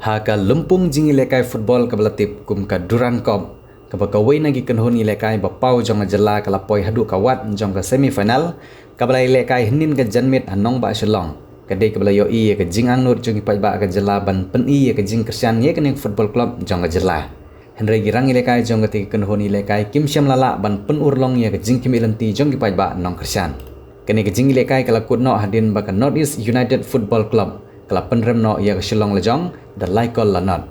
Haka lumpung jingi lekai football kabalatip kum ka duran kop kabakawai nagi kenhoni lekai bapau jong jela kalapoi hadu kawat jong ka semi final kabalai lekai hinin ka janmit hanong ba Shillong kadai kabalai yo i ka jing angnut jong ipai ba ka jela ban pen i ka jing kersian ye kening football club jong ka jela henry girang lekai jong ka ti kenhoni lekai kim syam lala ban pen urlong ye ka jing kim ilanti jong ipai ba nong kersian kene ka jing lekai kalakut no hadin ba ka North East United Football Club kala penrem no ia ke Shillong lejong dan laikol lanot.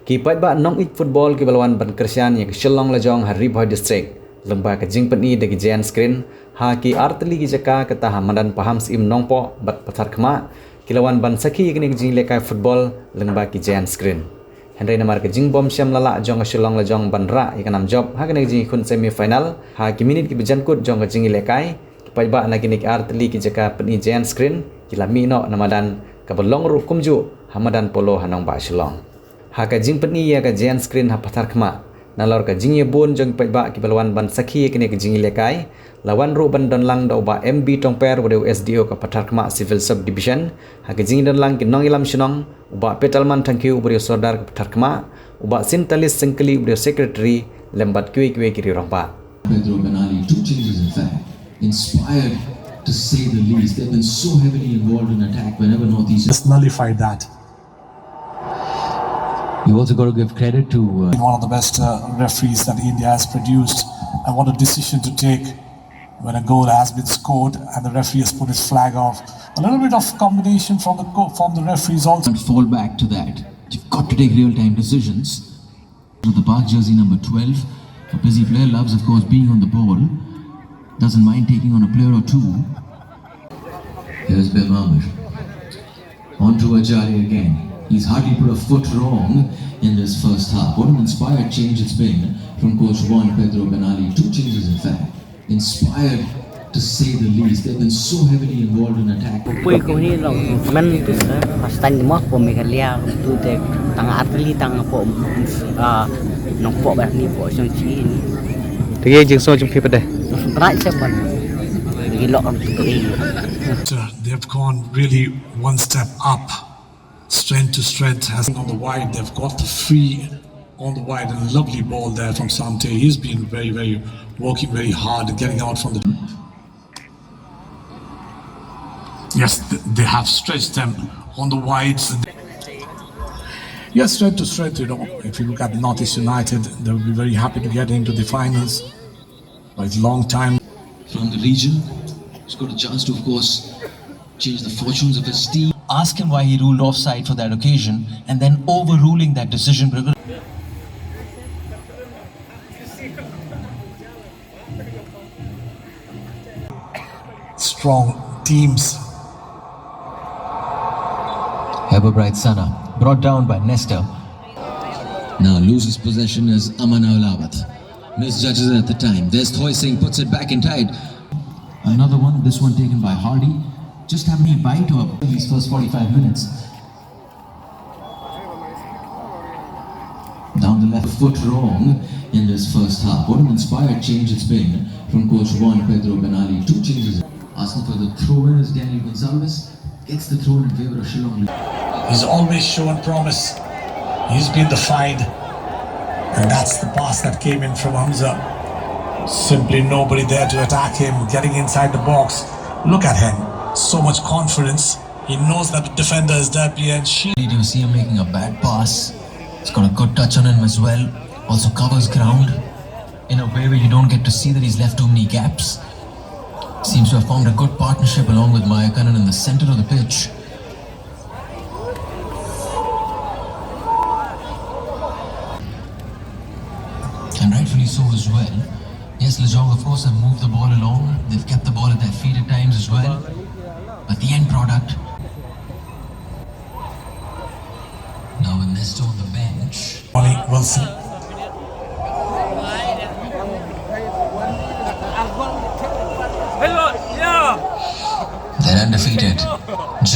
Kipat ba nong it football ki balwan ban kersian ia ke Shillong lejong hari Bhoi district. Lembah ke jing peni de giant screen ha ki artli ki Jaka kata hamadan paham sim Nongpoh bat Patharkhmah kilawan ban saki kini jing lekai football lembah ki giant screen. Henry namar ke jing bom syam lala jong ke Shillong lejong ban ra ikan nam job ha kini jing kun semi final ha ki minit ki bejankut jong ke jing lekai kipat ba na kini artli ki Jaka peni giant screen kilami no namadan kabalong ru kumju hamadan polo hanong ba Shillong. Haka jing peni ya ka giant screen ha Patharkhmah. Nalor ka jing ye bun jong pet ba ki balwan ban sakhi kini ka jing lekai. Lawan ru ban don lang do ba MB Tongper wade SDO ka Patharkhmah Civil Sub Division. Haka jing don lang ki nong ilam Shillong uba petalman thank you brio sordar ka Patharkhmah uba sintalis sengkeli brio secretary lembat kwe kiri rompa. Pedro Benali, 2 changes in fact, inspired to say the least. They've been so heavily involved in attack whenever Northeast just nullified that. You also got to give credit to one of the best referees that India has produced, and what a decision to take when a goal has been scored and the referee has put his flag off. A little bit of combination from the referees also. And fall back to that. You've got to take real-time decisions. With the Park jersey number 12, a busy player loves, of course, being on the ball. Doesn't mind taking on a player or two. Here's Bemamur. On to Ajari again. He's hardly put a foot wrong in this first half. What an inspired change it's been from coach Juan Pedro Benali. 2 changes in fact. Inspired to say the least. They've been so heavily involved in attack. Bhoi ko ni lo men tu sa hastan mo po megalia tu te tang atli tang po Nongpoh ba ni po Shongshit ni. Tege jing so jum phi pade. Right seven. They've gone really one step up, strength to strength. Has on the wide, they've got the free on the wide, and a lovely ball there from Sante. He's been working very hard and getting out from the. Yes, they have stretched them on the wides. Yes, strength to strength. You know, if you look at Northeast United, they will be very happy to get into the finals. But it's a long time. From the region, he's got a chance to, of course, change the fortunes of his team. Ask him why he ruled offside for that occasion, and then overruling that decision. Strong teams. Everbright Sana, brought down by Nestor. Now loses possession as Amana Ulawat. Misjudges it at the time. There's Thoy Singh, puts it back in tight. Another one, this one taken by Hardy. Just having a bite of these first 45 minutes. Down the left foot wrong in this first half. What an inspired change it's been from coach Juan Pedro Benali. 2 changes. Asking for the throw-in is Daniel Gonzalez. Gets the throw in favor of Shillong. He's always shown promise. He's been the find. And that's the pass that came in from Hamza. Simply nobody there to attack him, getting inside the box. Look at him. So much confidence. He knows that the defender is there, and Did you see him making a bad pass? He's got a good touch on him as well. Also covers ground in a way where you don't get to see that he's left too many gaps. Seems to have formed a good partnership along with Mayakanan in the center of the pitch. And rightfully so as well. Yes, Lejong of course have moved the ball along. They've kept the ball at their feet at times as well. But the end product. Now with Nestor on the bench. Wilson. They're undefeated.